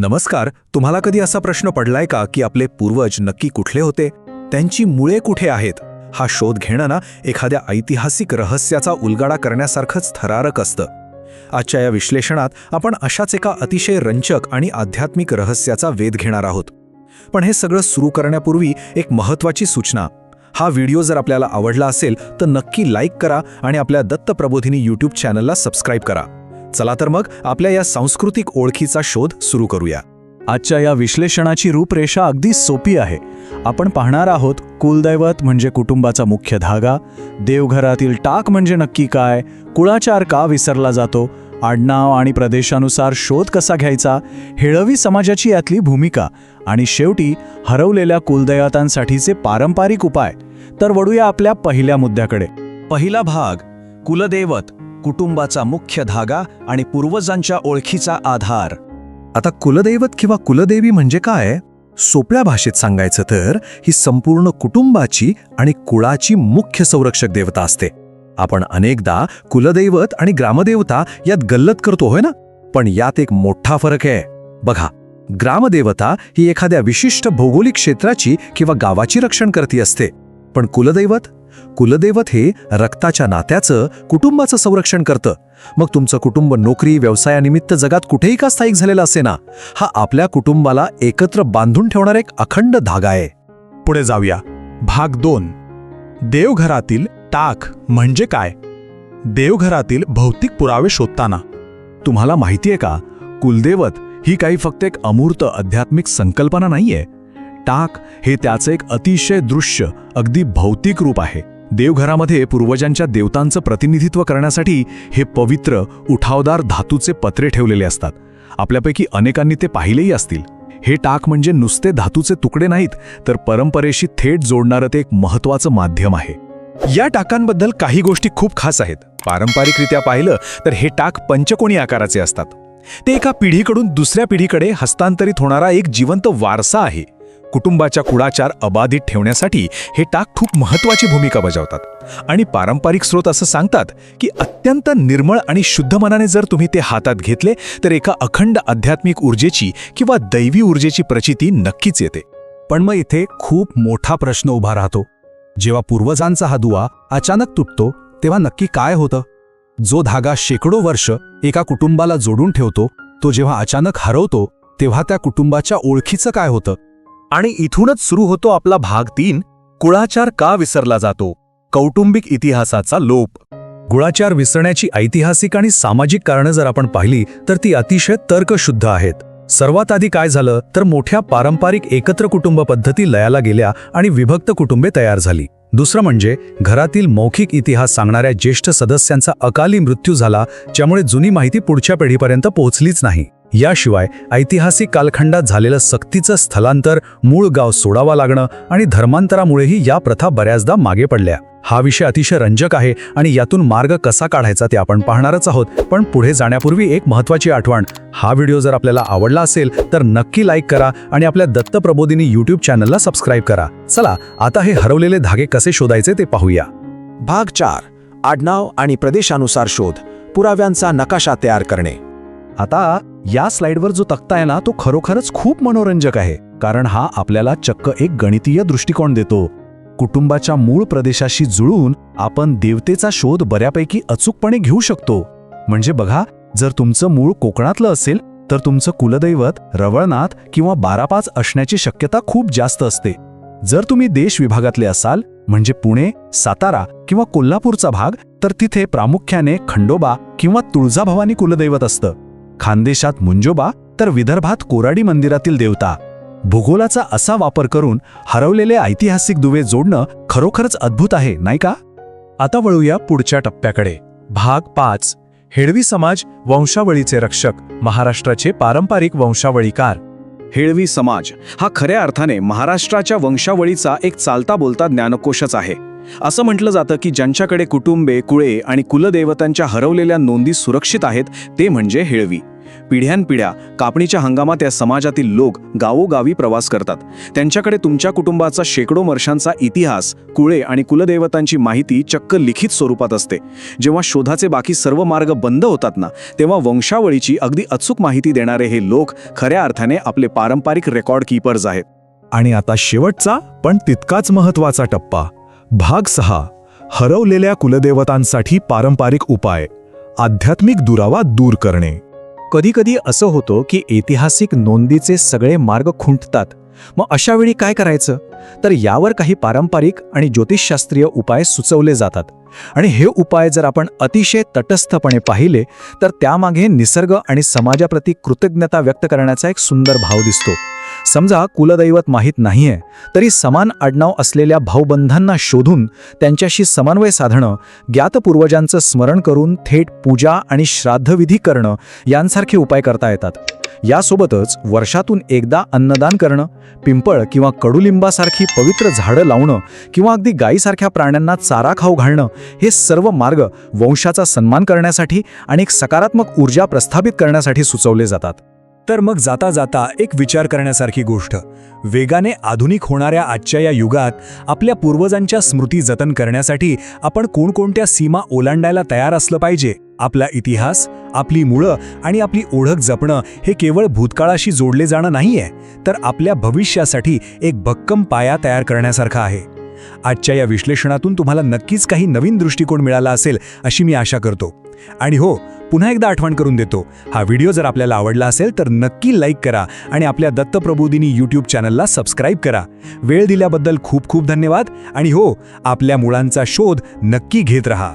नमस्कार. तुम्हाला कधी असा प्रश्न पडलाय का की आपले पूर्वज नक्की कुठले होते, त्यांची मुळे कुठे आहेत? हा शोध घेणं ना एखाद्या ऐतिहासिक रहस्याचा उलगडा करण्यासारखंच थरारक असतं. आजच्या या विश्लेषणात आपण अशाच एका अतिशय रंजक आणि आध्यात्मिक रहस्याचा वेध घेणार आहोत. पण हे सगळं सुरू करण्यापूर्वी एक महत्त्वाची सूचना. हा व्हिडिओ जर आपल्याला आवडला असेल तर नक्की लाईक करा आणि आपल्या दत्त प्रबोधिनी यूट्यूब चॅनलला सबस्क्राईब करा. चला तर मग आपल्या या सांस्कृतिक ओळखीचा शोध सुरू करूया. आजच्या या विश्लेषणाची रूपरेषा अगदी सोपी आहे. आपण पाहणार आहोत कुलदैवत म्हणजे कुटुंबाचा मुख्य धागा, देवघरातील टाक म्हणजे नक्की काय, कुळाचार का विसरला जातो, आडनाव आणि प्रदेशानुसार शोध कसा घ्यायचा, हेळवी समाजाची यातली भूमिका आणि शेवटी हरवलेल्या कुलदैवतांसाठीचे पारंपरिक उपाय. तर वळूया आपल्या पहिल्या मुद्द्याकडे. पहिला भाग, कुलदैवत, कुटुंबाचा मुख्य धागा आणि पूर्वजांच्या ओळखीचा आधार. आता कुलदैवत किंवा कुलदेवी म्हणजे काय? सोप्या भाषेत सांगायचं तर ही संपूर्ण कुटुंबाची आणि कुळाची मुख्य संरक्षक देवता असते. आपण अनेकदा कुलदैवत आणि ग्रामदेवता यात गल्लत करतो, होय ना? पण यात एक मोठा फरक आहे. बघा, ग्रामदेवता ही एखाद्या विशिष्ट भौगोलिक क्षेत्राची किंवा गावाची रक्षणकर्ती असते. पण कुलदैवत हे रक्ताच्या नात्याचं, कुटुंबाचं संरक्षण करतं. मग तुमचं कुटुंब नोकरी व्यवसायानिमित्त जगात कुठेही का स्थायिक झालेला असे ना, हा आपल्या कुटुंबाला एकत्र बांधून ठेवणारा एक अखंड धागा आहे. पुढे जाऊया. भाग 2. देवघरातील टाक म्हणजे काय? देवघरातील भौतिक पुरावे शोधताना तुम्हाला माहितीये का, कुलदैवत ही काही फक्त एक अमूर्त आध्यात्मिक संकल्पना नाहीये. टाक हे त्याचं एक अतिशय दृश्य, अगदी भौतिक रूप आहे. देवघरामध्ये पूर्वजांच्या देवतांचं प्रतिनिधित्व करण्यासाठी हे पवित्र, उठावदार धातूचे पत्रे ठेवलेले असतात. आपल्यापैकी अनेकांनी ते पाहिलेही असतील. हे टाक म्हणजे नुसते धातूचे तुकडे नाहीत, तर परंपरेशी थेट जोडणारं ते एक महत्त्वाचं माध्यम आहे. या टाकांबद्दल काही गोष्टी खूप खास आहेत. पारंपरिकरित्या पाहिलं तर हे टाक पंचकोनी आकाराचे असतात. ते एका पिढीकडून दुसऱ्या पिढीकडे हस्तांतरित होणारा एक जिवंत वारसा आहे. कुटुंबाच्या कुळाचार अबाधित ठेवण्यासाठी हे टाक खूप महत्त्वाची भूमिका बजावतात. आणि पारंपरिक स्रोत असं सांगतात की अत्यंत निर्मळ आणि शुद्ध मनाने जर तुम्ही ते हातात घेतले तर एका अखंड आध्यात्मिक ऊर्जेची किंवा दैवी ऊर्जेची प्रचिती नक्कीच येते. पण मग इथे खूप मोठा प्रश्न उभा राहतो. जेव्हा पूर्वजांचा हा दुवा अचानक तुटतो तेव्हा नक्की काय होतं? जो धागा शेकडो वर्ष एका कुटुंबाला जोडून ठेवतो, तो जेव्हा अचानक हरवतो तेव्हा त्या कुटुंबाच्या ओळखीचं काय होतं? आणि इथूनच सुरू होतो आपला भाग 3, कुळाचार का विसरला जातो, कौटुंबिक इतिहासाचा लोप. कुळाचार विसरण्याची ऐतिहासिक आणि सामाजिक कारणं जर आपण पाहिली तर ती अतिशय तर्कशुद्ध आहेत. सर्वात आधी काय झालं तर मोठ्या पारंपरिक एकत्र कुटुंब पद्धती लयाला गेल्या आणि विभक्त कुटुंबे तयार झाली. दुसरं म्हणजे घरातील मौखिक इतिहास सांगणाऱ्या ज्येष्ठ सदस्यांचा अकाली मृत्यू झाला, ज्यामुळे जुनी माहिती पुढच्या पिढीपर्यंत पोहोचलीच नाही. याशिवाय ऐतिहासिक कालखंडात झालेलं सक्तीचं स्थलांतर, मूळ गाव सोडावा लागणं आणि धर्मांतरामुळेही या प्रथा बऱ्याचदा मागे पडल्या. हा विषय अतिशय रंजक आहे आणि यातून मार्ग कसा काढायचा ते आपण पाहणारच आहोत. पण पुढे जाण्यापूर्वी एक महत्त्वाची आठवण. हा व्हिडिओ जर आपल्याला आवडला असेल तर नक्की लाईक करा आणि आपल्या दत्त प्रबोधिनी यूट्यूब चॅनलला सबस्क्राईब करा. चला आता हे हरवलेले धागे कसे शोधायचे ते पाहूया. भाग 4, आडनाव आणि प्रदेशानुसार शोध, पुराव्यांचा नकाशा तयार करणे. आता या स्लाइडवर जो तक्ता आहे ना, तो खरोखरच खूप मनोरंजक आहे, कारण हा आपल्याला चक्क एक गणितीय दृष्टिकोन देतो. कुटुंबाच्या मूळ प्रदेशाशी जुळून आपण देवतेचा शोध बऱ्यापैकी अचूकपणे घेऊ शकतो. म्हणजे बघा, जर तुमचं मूळ कोकणातलं असेल तर तुमचं कुलदैवत रवळनाथ किंवा बारापाच असण्याची शक्यता खूप जास्त असते. जर तुम्ही देश विभागातले असाल, म्हणजे पुणे, सातारा किंवा कोल्हापूरचा भाग, तर तिथे प्रामुख्याने खंडोबा किंवा तुळजाभवानी कुलदैवत असतं. खानदेशात मुंजोबा, तर विदर्भात कोराडी मंदिरातील देवता. भूगोलाचा असा वापर करून हरवलेले ऐतिहासिक दुवे जोडणं खरोखरच अद्भुत आहे, नाही का? आता वळूया पुढच्या टप्प्याकडे. भाग 5, हेळवी समाज, वंशावळीचे रक्षक, महाराष्ट्राचे पारंपरिक वंशावळीकार. हेळवी समाज हा खऱ्या अर्थाने महाराष्ट्राच्या वंशावळीचा एक चालता बोलता ज्ञानकोशच आहे. असं म्हटलं जातं की ज्यांच्याकडे कुटुंबे, कुळे आणि कुलदेवतांच्या हरवलेल्या नोंदी सुरक्षित आहेत ते म्हणजे हेळवी. पिढ्यानपिढ्या कापणीच्या हंगामात या समाजातील लोक गावोगावी प्रवास करतात. त्यांच्याकडे तुमच्या कुटुंबाचा शेकडो वर्षांचा इतिहास, कुळे आणि कुलदैवतांची माहिती चक्क लिखित स्वरूपात असते. जेव्हा शोधाचे बाकी सर्व मार्ग बंद होतात ना, तेव्हा वंशावळीची अगदी अचूक माहिती देणारे हे लोक खऱ्या अर्थाने आपले पारंपरिक रेकॉर्ड कीपर्स आहेत. आणि आता शेवटचा पण तितकाच महत्त्वाचा टप्पा, भाग 6, हरवलेल्या कुलदेवतांसाठी पारंपरिक उपाय, आध्यात्मिक दुरावा दूर करणे. कधीकधी असं होतं की ऐतिहासिक नोंदीचे सगळे मार्ग खुंटतात. मग अशा वेळी काय करायचं? तर यावर काही पारंपरिक आणि ज्योतिषशास्त्रीय उपाय सुचवले जातात. आणि हे उपाय जर आपण अतिशय तटस्थपणे पाहिले तर त्यामागे निसर्ग आणि समाजाप्रती कृतज्ञता व्यक्त करण्याचा एक सुंदर भाव दिसतो. समजा कुलदैवत माहीत नाहीये तरी समान आडनाव असलेल्या भाऊबंधांना शोधून त्यांच्याशी समन्वय साधणं, ज्ञात पूर्वजांचं स्मरण करून थेट पूजा आणि श्राद्धविधी करणं यांसारखे उपाय करता येतात. यासोबतच वर्षातून एकदा अन्नदान करणं, पिंपळ किंवा कडुलिंबासारखी पवित्र झाडं लावणं किंवा अगदी गायीसारख्या प्राण्यांना चारा खाऊ घालणं, हे सर्व मार्ग वंशाचा सन्मान करण्यासाठी आणि एक सकारात्मक ऊर्जा प्रस्थापित करण्यासाठी सुचवले जातात. तर मग जाता जाता एक विचार करण्यासारखी गोष्ट, वेगाने आधुनिक होणाऱ्या आजच्या या युगात आपल्या पूर्वजांच्या स्मृती जतन करण्यासाठी आपण कोणकोणत्या सीमा ओलांडायला तयार असलं पाहिजे? आपला इतिहास, आपली मुळं आणि आपली ओळख जपणं हे केवळ भूतकाळाशी जोडले जाणं नाहीये, तर आपल्या भविष्यासाठी एक भक्कम पाया तयार करण्यासारखा आहे. आजच्या या विश्लेषणातून तुम्हाला नक्कीच काही नवीन दृष्टिकोन मिळाला असेल अशी मी आशा करतो. आणि हो, पुन्हा एकदा आठवण करून देतो, हा व्हिडिओ जर आपल्याला आवडला असेल तर नक्की लाईक करा आणि आपल्या दत्तप्रबोधिनी यूट्यूब चॅनलला सबस्क्राईब करा. वेळ दिल्याबद्दल खूप खूप धन्यवाद. आणि हो, आपल्या मुळांचा शोध नक्की घेत रहा.